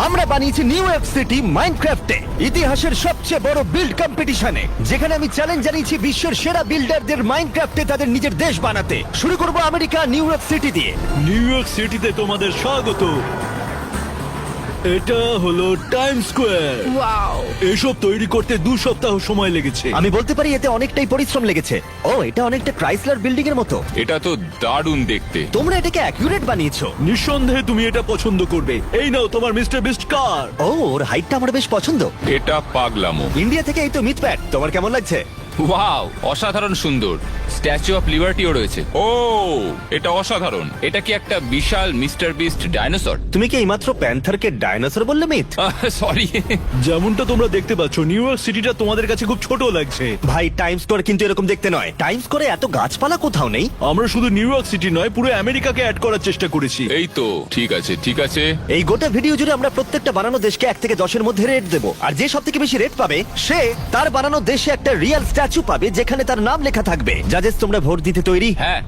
আমরা বানিয়েছি new web city মাইনক্রাফটে, ইতিহাসের সবচেয়ে বড় বিল্ড কম্পিটিশনে, যেখানে আমি চ্যালেঞ্জ জানিয়েছি বিশ্বের সেরা বিল্ডারদের মাইনক্রাফটে তাদের নিজের দেশ বানাতে। শুরু করব আমেরিকা নিউ ইয়র্ক সিটি দিয়ে। নিউ ইয়র্ক সিটিতে তোমাদের স্বাগত। এটা হলো টাইম স্কোয়ার। ওয়াও, এসব তৈরি করতে 2 সপ্তাহ সময় লেগেছে। আমি বলতে পারি এতে অনেকটাই পরিশ্রম লেগেছে। ও, এটা অনেকটা ক্রাইসলার বিল্ডিং এর মতো। এটা তো দারুণ দেখতে। তোমরা এটাকে অ্যাকুরেট বানিয়েছো। নিঃসন্দেহে তুমি এটা পছন্দ করবে। এই নাও তোমার মিস্টার বিস্ট কার। ও, ওর হাইটটা আমার বেশ পছন্দ। এটা পাগলামো। ইন্ডিয়া থেকে এই তো মিথপ্যাট, তোমার কেমন লাগছে? ওয়াও, অসাধারণ সুন্দর। স্ট্যাচু অফ লিবার্টিও রয়েছে। ও, এটা অসাধারণ। এটা কি একটা বিশাল মিস্টার বিস্ট ডাইনোসর? তুমি কি এইমাত্র প্যান্থারকে ডাইনোসর বললে মিথ? সরি। যেমনটা তোমরা দেখতে পাচ্ছ, নিউ ইয়র্ক সিটিটা তোমাদের কাছে খুব ছোট লাগছে। ভাই, টাইম স্কোয়ার কিন্তু এরকম দেখতে নয়। টাইম স্কোয়ারে এত গাছপালা কোথাও নেই। আমরা শুধু নিউ ইয়র্ক সিটি নয়, পুরো আমেরিকাকে অ্যাড করার চেষ্টা করেছি। এই তো, ঠিক আছে ঠিক আছে। এই গোটা ভিডিও জুড়ে আমরা প্রত্যেকটা বানানো দেশকে 1 থেকে 10 এর মধ্যে রেট দেবো, আর যে সব থেকে বেশি রেট পাবে সে তার বানানো দেশে একটা রিয়েল স্ট্যাচু পাবে, যেখানে তার নাম লেখা থাকবে। জাজেস, তোমরা ভোট দিতে তৈরি? হ্যাঁ,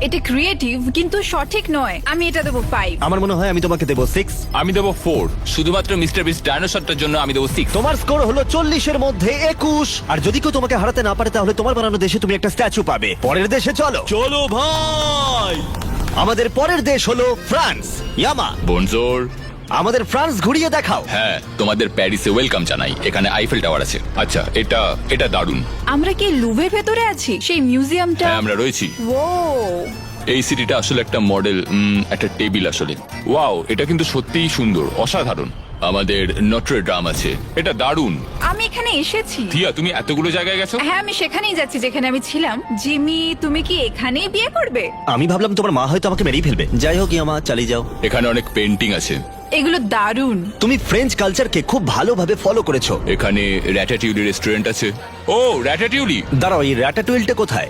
এটা ক্রিয়েটিভ কিন্তু সঠিক নয়। আমি এটা দেবো 5। আমার মনে হয় আমি তোমাকে দেবো 6। আমি দেবো 4। শুধুমাত্র মিস্টার বিস্ট ডাইনোসরটার জন্য আমি দেবো 6। তোমার স্কোর হলো 40 এর মধ্যে 21। আর যদি কেউ তোমাকে হারাতে না পারে, তাহলে তোমার বানানো দেশে তুমি একটা স্ট্যাচু পাবে। পরের দেশে চলো। চলো ভাই। আমাদের পরের দেশ হলো ফ্রান্স। ইয়ামা, বনজোর। আমাদের ফ্রান্স ঘুরিয়ে দেখাও। হ্যাঁ, তোমাদের প্যারিসে ওয়েলকাম জানাই। এখানে আইফেল টাওয়ার আছে। আচ্ছা, এটা দারুণ। আমরা কি লুভের ভেতরে আছি, সেই মিউজিয়ামটা? হ্যাঁ, আমরা রয়েছি। ও, এই সিটিটা আসলে একটা মডেল, একটা টেবিল আসলে। ওয়াও, এটা কিন্তু সত্যিই সুন্দর, অসাধারণ। আমাদের নটরে ড্রাম আছে, এটা দারুণ। আমি এখানে এসেছি। থিয়া, তুমি এতগুলো জায়গায় গেছো? হ্যাঁ, আমি সেখানেই যাচ্ছি যেখানে আমি ছিলাম। জিমি, তুমি কি এখানেই বিয়ে করবে? আমি ভাবলাম তোমার মা হয়তো আমাকে মেরেই ফেলবে। যাই হোক, ইয়ামা, চালিয়ে যাও। এখানে অনেক পেন্টিং আছে। এগুলো দারুণ। তুমি ফ্রেঞ্চ কালচারকে খুব ভালোভাবে ফলো করেছো। এখানে র্যাটাটিউলি রেস্টুরেন্ট আছে। ও, র্যাটাটিউলি। দাঁড়াও, এই র্যাটাটুইলটা কোথায়?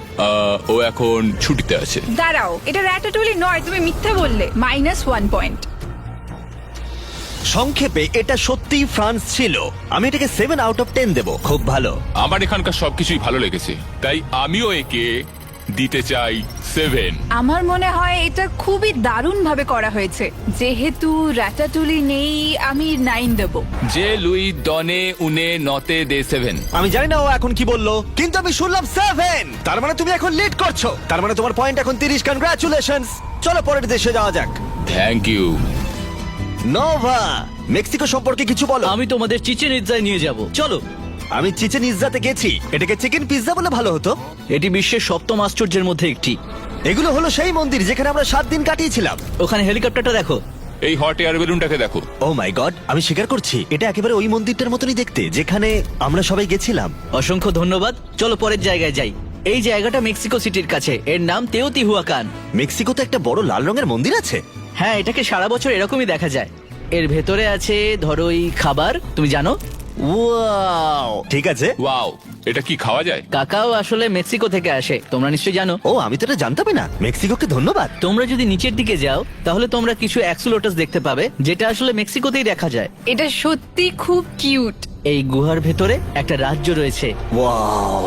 ও এখন ছুটিতে আছে। দাঁড়াও, এটা র্যাটাটুলি নয়, তুমি মিথ্যা বললে। -1 পয়েন্ট। সংক্ষেপে, এটা সত্যিই ফ্রান্স ছিল। আমি এটাকে 7 আউট অফ 10 দেবো। খুব ভালো। আমার এখানকার সবকিছুই ভালো লেগেছে, তাই আমিও একে দিতে চাই 7। আমার মনে হয় এটা খুবই দারুণ ভাবে করা হয়েছে। যেহেতু র্যাটাটুলি নেই, আমি 9 দেবো। যে লুই দনে উনে নতে দে 7। আমি জানি না ও এখন কি বললো, কিন্তু আমি শুনলাম 7। তার মানে তুমি এখন লিড করছো। তার মানে তোমার পয়েন্ট এখন 30। কনগ্রাচুলেশনস। চলো পরের দেশে যাওয়া যাক। Thank you. নোভা, মেক্সিকো সম্পর্কে কিছু বলো। আমি তোমাদের চিচেন ইৎজায় নিয়ে যাব। চলো। আমি চিচেন ইৎজাতে গেছি। এটাকে চিকেন পিৎজা বলে ভালো হতো। এটি বিশ্বের 7ম আশ্চর্যের মধ্যে একটি। এগুলো হলো সেই মন্দির যেখানে আমরা 7 দিন কাটিয়েছিলাম। ওখানে হেলিকপ্টারটা দেখো। এই হট এয়ার বেলুনটাকে দেখো। ও মাই গড, আমি স্বীকার করছি, এটা একেবারে ওই মন্দিরটার মতনই দেখতে যেখানে আমরা সবাই গেছিলাম। অসংখ্য ধন্যবাদ। চলো পরের জায়গায় যাই। এই জায়গাটা মেক্সিকো সিটির কাছে। এর নাম তেওতিহুয়াকান। মেক্সিকোতে একটা বড় লাল রঙের মন্দির আছে। হ্যাঁ, এটাকে সারা বছর এরকমই দেখা যায়। এর ভেতরে আছে ধরোই খাবার, তুমি জানো। ওয়াও, ঠিক আছে। ওয়াও, এটা কি খাওয়া যায়? কাকাও আসলে মেক্সিকো থেকে আসে, তোমরা নিশ্চয়ই জানো। ও, আমি তো এটা জানতামই না। মেক্সিকোকে ধন্যবাদ। তোমরা যদি নিচের দিকে যাও, তাহলে তোমরা কিছু অ্যাক্সুলোটাস দেখতে পাবে, যেটা আসলে মেক্সিকোতেই দেখা যায়। এটা সত্যি খুব কিউট। এই গুহার ভেতরে একটা রাজ্য রয়েছে। ওয়াও,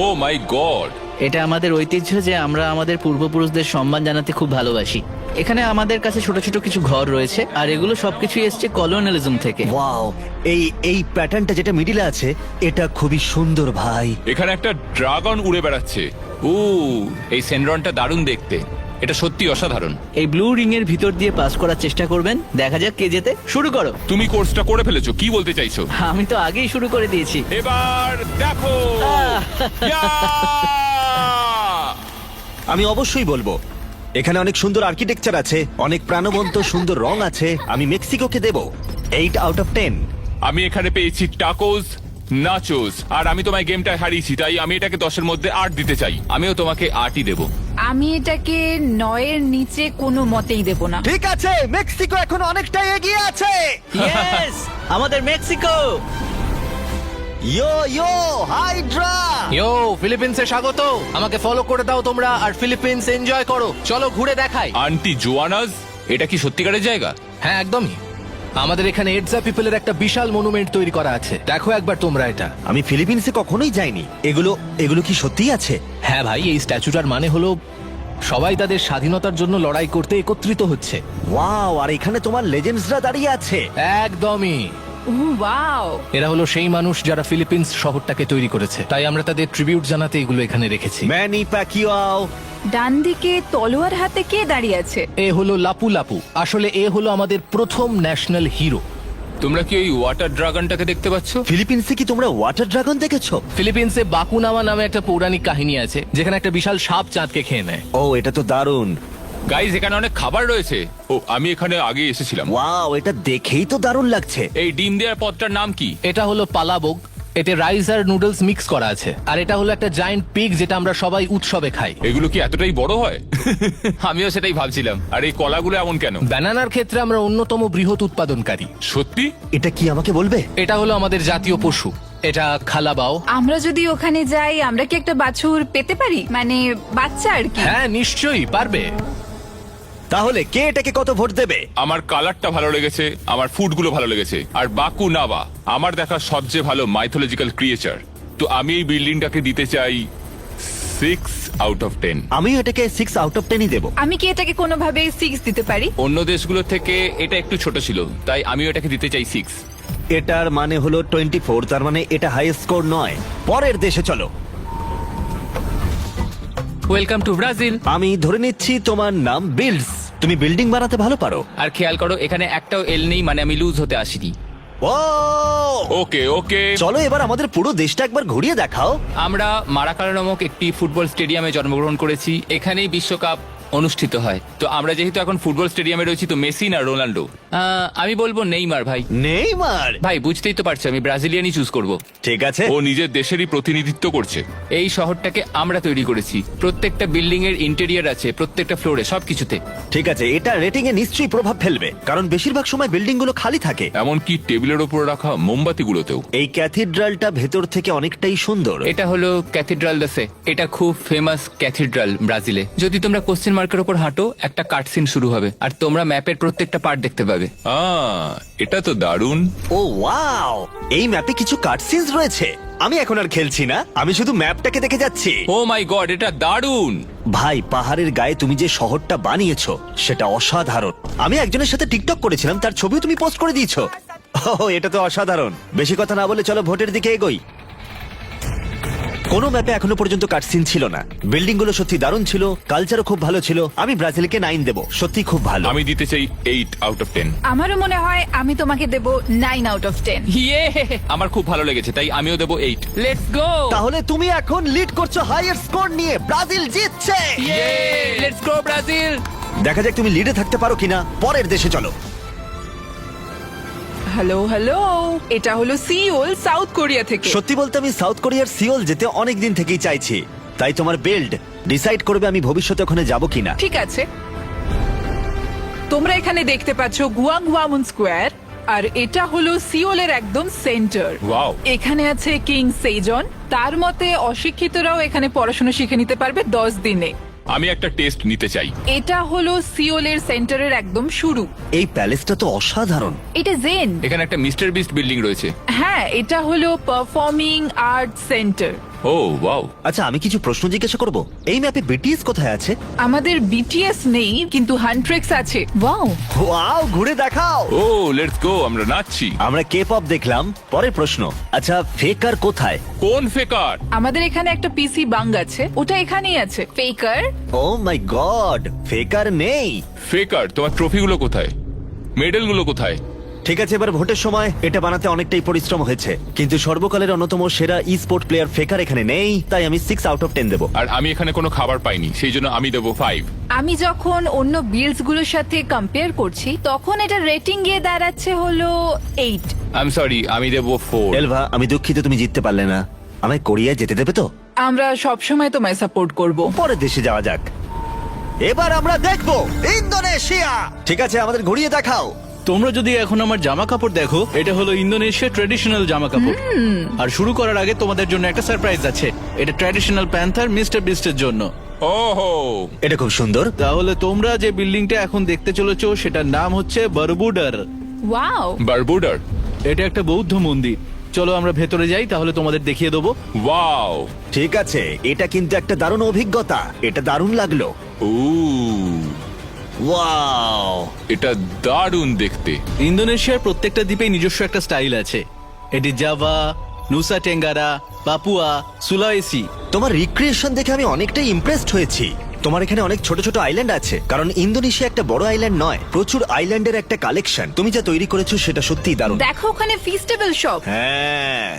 ও মাই গড। এটা আমাদের ঐতিহ্য যে আমরা আমাদের পূর্বপুরুষদের সম্মান জানাতে খুব ভালোবাসি। এখানে আমাদের কাছে ছোট ছোট কিছু ঘর রয়েছে, আর এগুলো সবকিছুই এসছে কলোনিয়ালিজম থেকে। ওয়াও, এই প্যাটার্নটা যেটা মিডিলে আছে, এটা খুবই সুন্দর ভাই। এখানে একটা ড্রাগন উড়ে বেড়াচ্ছে। ও, এই সেনরনটা দারুণ দেখতে। এটা সত্যি অসাধারণ। এই ব্লু রিং এর ভিতর দিয়ে পাস করার চেষ্টা করবেন। দেখা যাক কে জেতে। শুরু করো। তুমি কোর্সটা করে ফেলেছো, কি বলতে চাইছো? আমি তো আগেই শুরু করে দিয়েছি। এবার দেখো। আমি অবশ্যই বলবো, এখানে অনেক সুন্দর আর্কিটেকচার আছে, অনেক প্রাণবন্ত সুন্দর রং আছে। আমি মেক্সিকোকে দেব 8 আউট অফ 10। আমি এখানে পেয়েছি টাকোস, নাচোস, আর আমি তোমায় গেমটায় হারিয়েছি, তাই আমি এটাকে 10-এর মধ্যে 8 দিতে চাই। আমিও তোমাকে 8ই দেবো। আমি এটাকে 9-এর নিচে কোনো মতেই দেব না। ঠিক আছে, মেক্সিকো এখন অনেকটা এগিয়ে আছে। ইয়েস, আমাদের মেক্সিকো। ইয়ো হাইড্রা। ইয়ো, ফিলিপিন্সে স্বাগত। আমাকে ফলো করে দাও তোমরা, আর ফিলিপিন্স এনজয় করো। চলো ঘুরে দেখাই। আন্টি জোয়ানাস, এটা কি সত্যিকারের জায়গা? হ্যাঁ, একদমই। আমাদের এখানে এডজা পিপলের একটা বিশাল মনুমেন্ট তৈরি করা আছে। দেখো একবার তোমরা এটা। আমি ফিলিপিন্সে কখনোই যাইনি। এগুলো কি সত্যিই আছে? হ্যাঁ ভাই, এই স্ট্যাচুটার মানে হলো সবাই তাদের স্বাধীনতার জন্য লড়াই করতে একত্রিত হচ্ছে। ওয়াও, আর এখানে তোমার লেজেন্ডসরা দাঁড়িয়ে আছে। একদমই। ওয়াও, এরা হলো সেই মানুষ যারা ফিলিপিন্স শহরটাকে তৈরি করেছে, তাই আমরা তাদের ট্রিবিউট জানাতে এগুলো এখানে রেখেছি। ম্যানি প্যাকিয়াও। ডান দিকে তলোয়ার হাতে কে দাঁড়িয়ে আছে? এ হলো লাপু লাপু, আসলে এ হলো আমাদের প্রথম ন্যাশনাল হিরো। তোমরা কি ওই ওয়াটার ড্রাগনটাকে দেখতে পাচ্ছ? ফিলিপিন্সে কি তোমরা ওয়াটার ড্রাগন দেখেছো? ফিলিপিন্সে বাকুনামা নামে একটা পৌরাণিক কাহিনী আছে, যেখানে একটা বিশাল সাপ চাঁদকে খেয়ে নেয়। ও, এটা তো দারুণ। গাইজ, এখানে অনেক খাবার রয়েছে। ও, আমি এখানে আগে এসেছিলাম। ওয়াও, এটা দেখেই তো দারুণ লাগছে। এই ডিম দেওয়ার পদটার নাম কি? এটা হলো পালাবোগ। এতে রাইস আর নুডলস মিক্স করা আছে। আর এটা হলো একটা জায়ান্ট পিগ, যেটা আমরা সবাই উৎসবে খাই। এগুলো কি এতটাই বড় হয়? আমিও সেটাই ভাবছিলাম। আর এই কলাগুলো এমন কেন? ব্যানানার ক্ষেত্রে আমরা অন্যতম বৃহৎ উৎপাদনকারী। সত্যি? এটা কি আমাকে বলবে? এটা হলো আমাদের জাতীয় পশু। এটা খালাবাও। আমরা যদি ওখানে যাই, আমরা কি একটা বাছুর পেতে পারি? মানে বাচ্চা আর কি। হ্যাঁ, নিশ্চয়ই পারবে। তাহলে কে এটাকে কত ভোট দেবে? আমার কালারটা ভালো লেগেছে, আমার ফুডগুলো ভালো লেগেছে, আর বাকু নাবা আমার দেখা সবচেয়ে ভালো মাইথোলজিক্যাল ক্রিয়েচার। তো আমি এই বিল্ডিংটাকে দিতে চাই 6 আউট অফ 10। আমি এটাকে 6 আউট অফ 10ই দেবো। আমি কি এটাকে কোনোভাবে 6 দিতে পারি? অন্য দেশগুলো থেকে এটা একটু ছোট ছিল, তাই আমি এটাকে দিতে চাই 6। এটার মানে হলো 24, তার মানে এটা হাই স্কোর নয়। পরের দেশে চলো। Welcome to Brazil. আমি ধরে নিচ্ছি তোমার নাম বিল্ডস। তুমি বিল্ডিং বানাতে ভালো পারো। আর খেয়াল করো, এখানে একটাও এল নেই, মানে আমি লুজ হতে আসিনি। ও, ওকে ওকে। চলো এবার আমাদের পুরো দেশটা একবার ঘুরিয়ে দেখাও। আমরা মারাকালা নামক একটি ফুটবল স্টেডিয়ামে জন্মগ্রহণ করেছি। এখানেই বিশ্বকাপ অনুষ্ঠিত হয়। তো আমরা যেহেতু এখন ফুটবল স্টেডিয়ামে রয়েছি, তো মেসি না রোনাল্ডো? আমি বলবো নেইমার ভাই। নেইমার? ভাই, বুঝতেই তো পারছো, আমি ব্রাজিলিয়ানই চুজ করব। ঠিক আছে। ও নিজের দেশেরই প্রতিনিধিত্ব করছে। এই শহরটাকে আমরা তৈরি করেছি। প্রত্যেকটা বিল্ডিং এর ইন্টেরিয়র আছে, প্রত্যেকটা ফ্লোরে, সবকিছুতে। ঠিক আছে, এটা রেটিং এ নিশ্চয়ই প্রভাব ফেলবে, কারণ বেশিরভাগ সময় বিল্ডিং গুলো খালি থাকে। এমনকি টেবিলের ওপর রাখা মোমবাতিগুলোতেও। এই ক্যাথিড্রালটা ভেতর থেকে অনেকটাই সুন্দর। এটা হলো ক্যাথিড্রাল দাসে। এটা খুব ফেমাস ক্যাথিড্রাল ব্রাজিলে। যদি তোমরা কোশ্চেন মার্কের উপর হাঁটো, একটা কাটসিন শুরু হবে, আর তোমরা ম্যাপের প্রত্যেকটা পার্ট দেখতে পাবে। এটা তো দারুণ। ও ওয়াও, এই ম্যাপে কিছু কাটসিনস রয়েছে। আমি এখন আর খেলছি না, আমি শুধু ম্যাপটাকে দেখে যাচ্ছি। ও মাই গড, এটা দারুণ। ভাই, পাহাড়ের গায়ে তুমি যে শহরটা বানিয়েছো সেটা অসাধারণ। আমি একজনের সাথে টিকটক করেছিলাম, তার ছবিও তুমি পোস্ট করে দিয়েছো। ও, এটা তো অসাধারণ। বেশি কথা না বলে চলো ভোটের দিকে এগোই। কোনো ম্যাপে এখনো পর্যন্ত কাটসিন ছিল না। বিল্ডিং গুলো সত্যি দারুণ ছিল, কালচারও খুব ভালো ছিল। আমি ব্রাজিলকে 9 দেবো, সত্যি খুব ভালো। আমি দিতে চাই 8 আউট অফ 10। আমারও মনে হয় আমি তোমাকে দেব 9 আউট অফ 10। ইয়ে, আমার খুব ভালো লেগেছে, তাই আমিও দেবো 8। Let's go. তাহলে তুমি এখন লিড করছো হাইয়ার স্কোর নিয়ে। ব্রাজিল জিতছে। ইয়ে, লেটস গো ব্রাজিল। দেখা যাক তুমি লিডে থাকতে পারো কিনা। পরের দেশে চলো। হ্যালো হ্যালো, এটা হলো সিওল, সাউথ কোরিয়া থেকে। সত্যি বলতে আমি সাউথ কোরিয়ার সিওল যেতে অনেক দিন থেকেই চাইছি, তাই তোমার বিল্ড ডিসাইড করবে আমি ভবিষ্যতে ওখানে যাব কিনা। ঠিক আছে, তোমরা এখানে দেখতে পাচ্ছ গুয়াংওয়ামুন স্কোয়ার, আর এটা হলো সিওলের একদম সেন্টার। ওয়াও। এখানে আছে কিং সেজন। তার মতে অশিক্ষিতরাও এখানে পড়াশোনা শিখে নিতে পারবে 10 দিনে। আমি একটা টেস্ট নিতে চাই। এটা হলো সিওলের সেন্টারের একদম শুরু। এই প্যালেসটা তো অসাধারণ। এটা জেন। এখানে একটা মিস্টার বিস্ট বিল্ডিং রয়েছে। হ্যাঁ, এটা হলো পারফর্মিং আর্ট সেন্টার। ও ওয়াও। আচ্ছা, আমি কিছু প্রশ্ন জিজ্ঞাসা করব। এই ম্যাপে বিটিএস কোথায় আছে? আমাদের বিটিএস নেই, কিন্তু হান্ট্রেক্স আছে। ওয়াও, ওয়াও, ঘুরে দেখাও। ও লেটস গো, আমরা নাচছি। আমরা কে পপ দেখলাম। পরের প্রশ্ন, আচ্ছা ফেকার কোথায়? কোন ফেকার? আমাদের এখানে একটা পিসি বাং আছে, ওটা এখানেই আছে। ফেকার। ও মাই গড, ফেকার নেই। ফেকার, তোমার ট্রফিগুলো কোথায়? মেডেলগুলো কোথায়? ঠিক আছে, এবার ভোটের সময় এটা বানাতে অনেকটাই পরিশ্রম হয়েছে, কিন্তু সর্বকালের অন্যতম সেরা ই স্পোর্ট প্লেয়ার ফেকার এখানে নেই, তাই আমি 6 আউট অফ 10 দেবো। আর আমি এখানে কোনো খাবার পাইনি, সেই জন্য আমি দেবো 5। আমি যখন অন্য বিল্ডস গুলোর সাথে কম্পেয়ার করছি, তখন এটা রেটিং গিয়ে দাঁড়াচ্ছে হলো 8। আই এম সরি, আমি দেবো 4। এলভা, আমি দুঃখিত তুমি জিততে পারলে না। আমায় কোরিয়ায় যেতে দেবে তো? আমরা সবসময় তোমায় সাপোর্ট করব। পরের দেশে যাওয়া যাক। এবার আমরা দেখবো ইন্দোনেশিয়া। ঠিক আছে, আমাদের ঘুরিয়ে দেখাও। তোমরা যদি এখন আমার জামা কাপড় দেখো, এটা হলো ইন্দোনেশিয়ার ট্র্যাডিশনাল জামা কাপড়। আর শুরু করার আগে তোমাদের জন্য একটা সারপ্রাইজ আছে। এটা ট্র্যাডিশনাল প্যান্থার মিস্টার বিস্টের জন্য। ওহো, এটা খুব সুন্দর। তাহলে তোমরা যে বিল্ডিংটা এখন দেখতে চলেছো, সেটার নাম হচ্ছে বরবুডার। ওয়াও। বারবুডার। এটা একটা বৌদ্ধ মন্দির। চলো আমরা ভেতরে যাই, তাহলে তোমাদের দেখিয়ে দেবো। ওয়াও, ঠিক আছে, এটা কিন্তু একটা দারুণ অভিজ্ঞতা, এটা দারুণ লাগলো। ও ওয়াও, এটা দারুণ দেখতে। ইন্দোনেশিয়ার প্রত্যেকটা দ্বীপে নিজস্ব একটা স্টাইল আছে। এটি জাভা, নুসা টেঙ্গারা, পাপুয়া, সুলাওয়েসি। তোমার রিক্রিয়েশন দেখে আমি অনেকটাই ইমপ্রেসড হয়েছি। তোমার এখানে অনেক ছোট ছোট আইল্যান্ড আছে, কারণ ইন্দোনেশিয়া একটা বড় আইল্যান্ড নয়, প্রচুর আইল্যান্ডের একটা কালেকশন। তুমি যা তৈরি করেছো সেটা সত্যিই দারুণ। দেখো ওখানে ফিস্টেবল শপ, হ্যাঁ,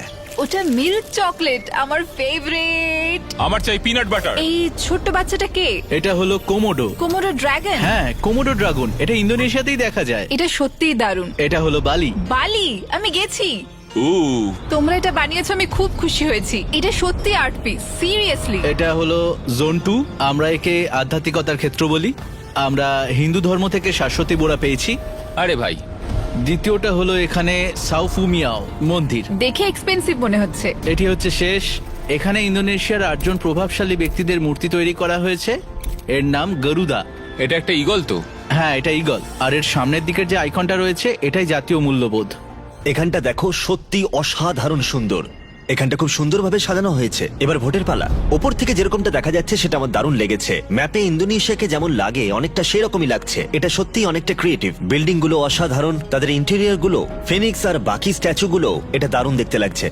ওটা মিল্ক চকলেট আমার ফেভারিট। আমার চাই পিনাট বাটার। এই ছোট্ট বাচ্চাটা কে? এটা হলো কোমোডো। Komodo dragon? হ্যাঁ, কোমোডো ড্রাগন, এটা ইন্দোনেশিয়াতেই দেখা যায়। এটা সত্যিই দারুণ। এটা হলো বালি। বালি, আমি গেছি। ও তোমরা এটা বানিয়েছো, আমি খুব খুশি হয়েছি। এটা সত্যি আর্ট পিস, সিরিয়াসলি। এটা হলো জোন 2, আমরা একে আধ্যাত্মিকতার ক্ষেত্র বলি। আমরা হিন্দু ধর্ম থেকে শাশ্বতী বোরা পেয়েছি। আরে ভাই, দ্বিতীয়টা হলো এখানে সাউফুমিয়াও মন্দির। দেখে এক্সপেন্সিভ মনে হচ্ছে। এটি হচ্ছে শেষ। এখানে ইন্দোনেশিয়ার 8 জন প্রভাবশালী ব্যক্তিদের মূর্তি তৈরি করা হয়েছে। এর নাম গরুদা। এটা একটা ঈগল তো? হ্যাঁ, এটা ঈগল। আর এর সামনের দিকের যে আইকনটা রয়েছে, এটাই জাতীয় মূল্যবোধ। এখানটা দেখো, সত্যি অসাধারণ সুন্দর। এখানটা খুব সুন্দরভাবে সাজানো হয়েছে। এবার ভোটের পালা। ওপর থেকে যেরকমটা দেখা যাচ্ছে সেটা আমার দারুণ লেগেছে। ম্যাপে ইন্দোনেশিয়াকে যেমন লাগে অনেকটা সেরকমই লাগছে। এটা সত্যিই অনেকটা ক্রিয়েটিভ। বিল্ডিং গুলো অসাধারণ, তাদের ইন্টেরিয়র গুলো, ফিনিক্স আর বাকি স্ট্যাচু গুলো, এটা দারুণ দেখতে লাগছে।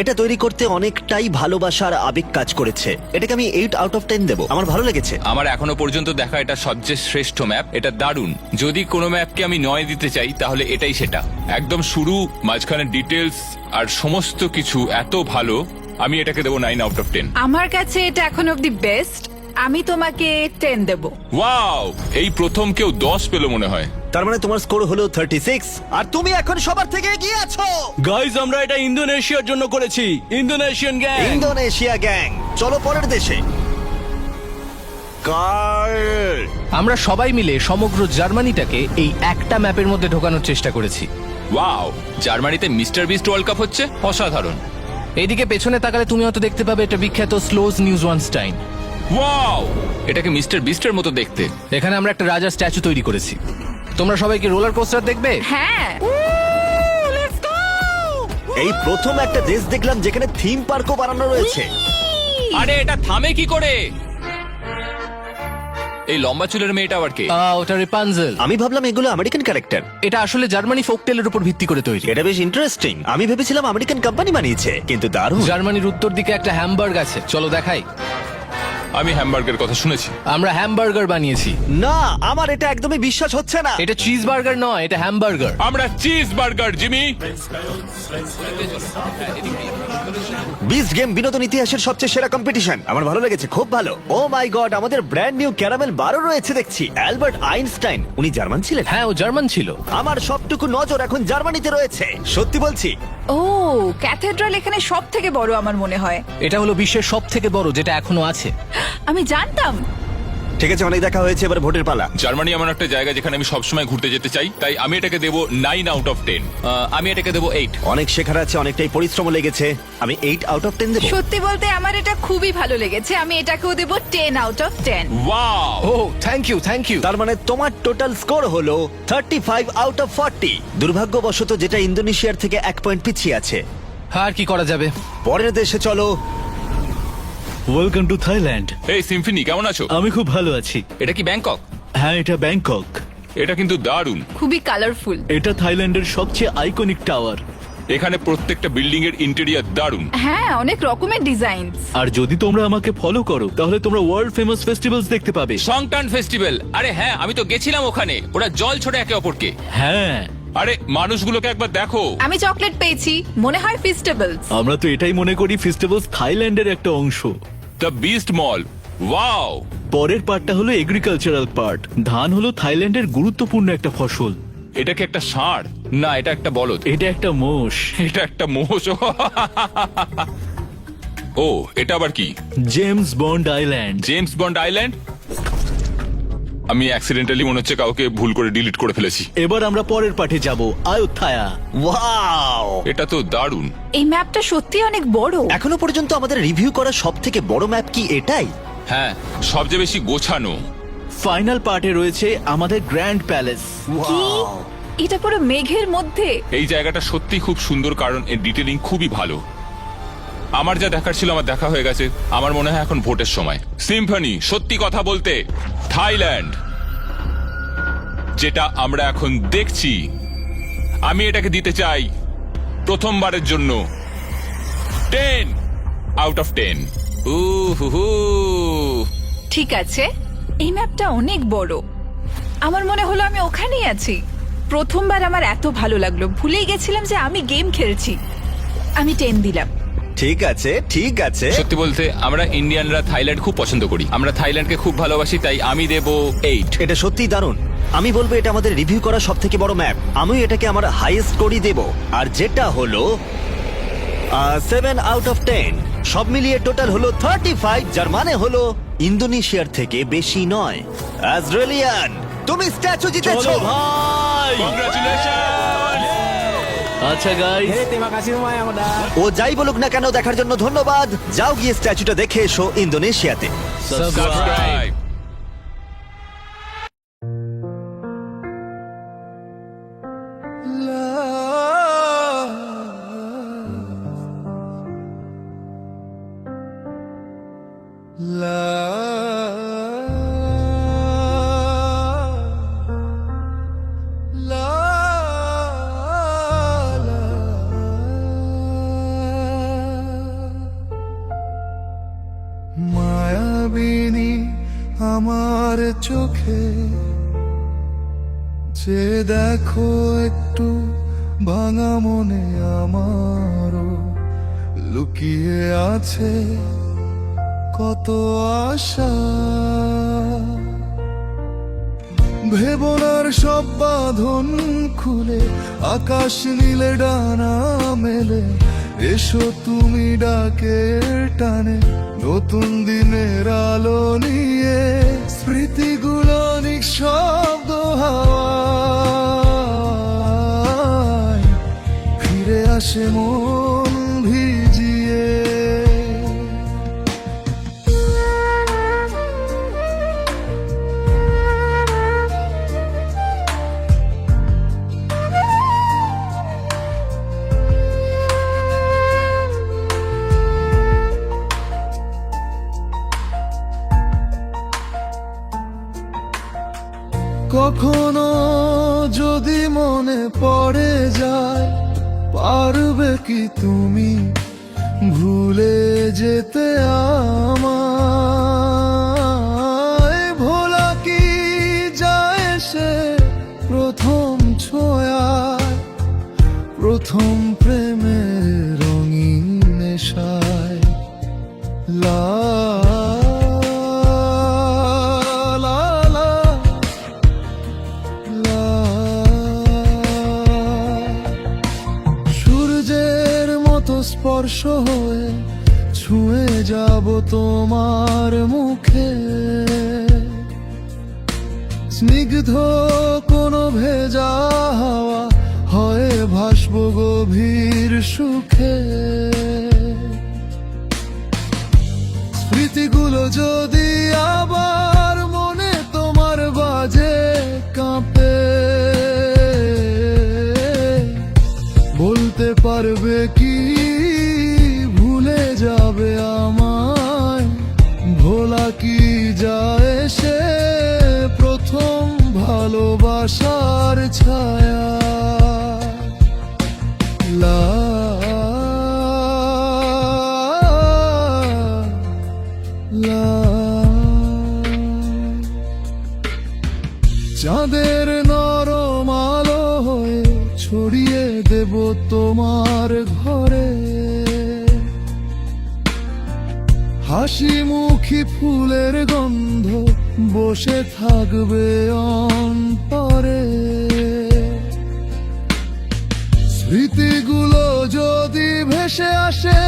এটা তৈরি করতে অনেকটাই ভালোবাসা আর আবেগ কাজ করেছে। এটাকে আমি 8 আউট অফ 10 দেবো। আমার ভালো লেগেছে। আমার এখনো পর্যন্ত দেখা এটা সবচেয়ে শ্রেষ্ঠ ম্যাপ। এটা দারুণ। যদি কোনো ম্যাপকে আমি 9 দিতে চাই তাহলে এটাই সেটা। একদম শুরু, মাঝখানে ডিটেলস আর সমস্ত কিছু এত ভালো। আমি এটাকে দেবো 9 আউট অফ 10। আমার কাছে এটা এখন অব্দি বেস্ট। আমি তোমাকে 10 দেব। ওয়াও, এই প্রথম কেউ 10 পেলো মনে হয়। তার মানে তোমার স্কোর হলো 36, আর তুমি এখন সবার থেকে এগিয়ে আছো। গাইজ, আমরা এটা ইন্দোনেশিয়ার জন্য করেছি। Indonesian gang. ইন্দোনেশিয়া গ্যাং, চলো পরের দেশে। কার্ল, আমরা সবাই মিলে সমগ্র জার্মানিটাকে এই একটা ম্যাপের মধ্যে ঢোকানোর চেষ্টা করেছি। ওয়াও, জার্মানিতে মিস্টার বিস্ট ওয়ার্ল্ড কাপ হচ্ছে, অসাধারণ। এইদিকে পেছনে তাকালে তুমি হয়তো দেখতে পাবে এটা বিখ্যাত স্লোজ নিউজওয়ানস্টাইন। ওয়াও, এটাকে মিস্টার বিস্টের মতো দেখতে। এখানে আমরা একটা রাজার স্ট্যাচু তৈরি করেছি। তোমরা সবাই কি রোলার কোস্টার দেখবে? হ্যাঁ, এই প্রথম একটা দেশ দেখলাম যেখানে থিম পার্কও বানানো রয়েছে। আরে এটা থামে কি করে? এই লম্বা চুলের মেয়েটা আবার কে? ওটা রিপানজেল। আমি ভাবলাম এগুলো আমেরিকান ক্যারেক্টার। এটা আসলে জার্মানি ফোকটেলের উপর ভিত্তি করে তৈরি। এটা বেশ ইন্টারেস্টিং। আমি ভেবেছিলাম আমেরিকান কোম্পানি বানিয়েছে, কিন্তু দারুণ। জার্মানির উত্তর দিকে একটা হ্যামবার্গ আছে, চলো দেখাই। আমি হ্যামবার্গের কথা শুনেছি। আমরা হ্যামবার্গার বানিয়েছি। না, আমার এটা একদমই বিশ্বাস হচ্ছে না। এটা চিজ বার্গার নয়, এটা হ্যামবার্গার। আমরা cheese burger, Jimmy. Beast game বিনোদন ইতিহাসের সবচেয়ে সেরা কম্পিটিশন। আমার ভালো লেগেছে, খুব ভালো। ও মাই গড, আমাদের ব্র্যান্ড নিউ ক্যারামেল বারও রয়েছে দেখছি। অ্যালবার্ট আইনস্টাইন, উনি জার্মান ছিলেন। হ্যাঁ, ও জার্মান ছিল। আমার সবটুকু নজর এখন জার্মানিতে রয়েছে, সত্যি বলছি। ও ক্যাথেড্রাল এখানে সব থেকে বড় আমার মনে হয়। এটা হলো বিশ্বের সব থেকে বড় যেটা এখনো আছে। আমি জানতাম। ঠিক আছে, অনেক দেখা হয়েছে, এবার ভোটের পালা। জার্মানি এমন একটা জায়গা যেখানে আমি সবসময় ঘুরতে যেতে চাই, তাই আমি এটাকে দেবো 9 আউট অফ 10। আমি এটাকে দেবো 8। অনেক শেখার আছে, অনেকটাই পরিশ্রম লেগেছে। আমি 8 আউট অফ 10 দেবো। সত্যি বলতে আমার এটা খুবই ভালো লেগেছে। আমি এটাকেও দেব 10 out of 10। Wow, oh thank you, thank you. তার মানে তোমার টোটাল স্কোর হলো 35 আউট অফ 40। দুর্ভাগ্যবশত যেটা ইন্দোনেশিয়ার থেকে 1 পয়েন্ট পিছিয়ে আছে। আর কি করা যাবে? পরের দেশে চলো। Welcome to Thailand. এই সিম্ফনি, কেমন আছো? আমি খুব ভালো আছি। এটা কি ব্যাংকক? হ্যাঁ, এটা ব্যাংকক। এটা কিন্তু দারুণ। খুবই কালারফুল। এটা থাইল্যান্ডের সবচেয়ে আইকনিক টাওয়ার। এখানে প্রত্যেকটা বিল্ডিং এর ইন্টেরিয়র দারুণ। হ্যাঁ, অনেক রকমের ডিজাইন। আর যদি তোমরা আমাকে ফলো করো তাহলে তোমরা ওয়ার্ল্ড ফেমাস ফেস্টিভ্যালস দেখতে পাবে। সংটান ফেস্টিভ্যাল, আরে হ্যাঁ, আমি তো গেছিলাম ওখানে। ওরা জল ছোড়ে একে অপরকে। হ্যাঁ, আরে মানুষগুলোকে একবার দেখো। আমি চকলেট পেয়েছি, মনে হয় ফিস্টেবলস। আমরা তো এটাই মনে করি ফেস্টিভ্যালস থাইল্যান্ডের একটা অংশ। The beast mall, wow. পরের পার্টটা হলো এগ্রিকালচারাল পার্ট। ধান হলো থাইল্যান্ডের গুরুত্বপূর্ণ একটা ফসল। এটা কি একটা ষাঁড়? না, এটা একটা বলদ। এটা একটা মোষ। এটা একটা মোষ। ও, এটা আবার কি? James bond island. James bond island. আমি অ্যাক্সিডেন্টালি মনে হচ্ছে কাউকে ভুল করে ডিলিট করে ফেলেছি। এবার আমরা পরের পার্টে যাব, আয়ুথায়া। ওয়াও, এটা তো দারুণ। এই ম্যাপটা সত্যি অনেক বড়। এখনো পর্যন্ত আমাদের রিভিউ করা সবথেকে বড় ম্যাপ কি এটাই? হ্যাঁ, সবচেয়ে বেশি গোছানো। ফাইনাল পার্টে রয়েছে আমাদের গ্র্যান্ড প্যালেস। Wow! এটা পুরো মেঘের মধ্যে। এই জায়গাটা সত্যি খুব সুন্দর, কারণ এর ডিটেলিং খুবই ভালো। আমার যা দেখার ছিল আমার দেখা হয়ে গেছে। আমার মনে হয় এখন ভোটের সময়। সিম্ফনি, সত্যি কথা বলতে থাইল্যান্ড যেটা আমরা এখন দেখছি, আমি এটাকে দিতে চাই প্রথমবারের জন্য 10 আউট অফ 10। ঠিক আছে, এই ম্যাপটা অনেক বড়। আমার মনে হলো আমি ওখানেই আছি। প্রথমবার আমার এত ভালো লাগলো, ভুলেই গেছিলাম যে আমি গেম খেলছি। আমি 10 দিলাম। ঠিক আছে, ঠিক আছে। সত্যি বলতে আমরা ইন্ডিয়ানরা থাইল্যান্ড খুব পছন্দ করি, আমরা থাইল্যান্ডকে খুব ভালোবাসি, তাই আমি দেব 8। এটা সত্যিই দারুণ। আমি বলবো এটা আমাদের রিভিউ করা সব থেকে বড় ম্যাপ। আমি এটাকে আমার হাইয়েস্ট স্কোরই দেব, আর যেটা হলো 7 আউট অফ 10। সব মিলিয়ে টোটাল হলো 35, যার মানে হলো ইন্দোনেশিয়ার থেকে বেশি নয়। আজরালিয়ান, তুমি স্ট্যাচু জিতেছো ভাই। কংগ্রাচুলেশন। আচ্ছা গাইস, ও যাই বলুক না কেন, দেখার জন্য ধন্যবাদ। যাও গিয়ে স্ট্যাচুটা দেখে এসো ইন্দোনেশিয়াতে। সাবস্ক্রাইব। মায়াবিনী আমার চোখে যে দেখো একটু ভাঙা মনে আমারও লুকিয়ে আছে কত আশা। ভেবনার সব বাঁধন খুলে আকাশ নীলে ডানা মেলে, এসো তুমি ডাকের টানে নতুন দিনের আলো নিয়ে। স্মৃতিগুলো নিঃশব্দ হাওয়ায় ফিরে আসে মন ভিজিয়ে। কখনো যদি মনে পড়ে যায়, পারবে কি তুমি ভুলে যেতে আমায়? ভোলা কি যায় সে প্রথম ছোঁয়ায়, প্রথম প্রেমের রঙিন নেশায়। লা স্পর্শ হয়ে ছুঁয়ে যাব তোমার মুখে, স্নিগ্ধ কোনো ভেজা হাওয়া হয়ে ভাসব গভীর সুখে। স্মৃতিগুলো যদি আবার মনে তোমার বাজে কাঁপে, বলতে পারবে কি ভুলে যাবে আমায়? ভোলা কি যায় সে প্রথম ভালোবাসার ছায়া? লা লা চাঁদের নরম আলো হয়ে ছড়িয়ে দেব তোমার ঘরে, হাসি মুখী ফুলের গন্ধ বসে থাকবে অন্তরে। স্মৃতিগুলো যদি ভেসে আসে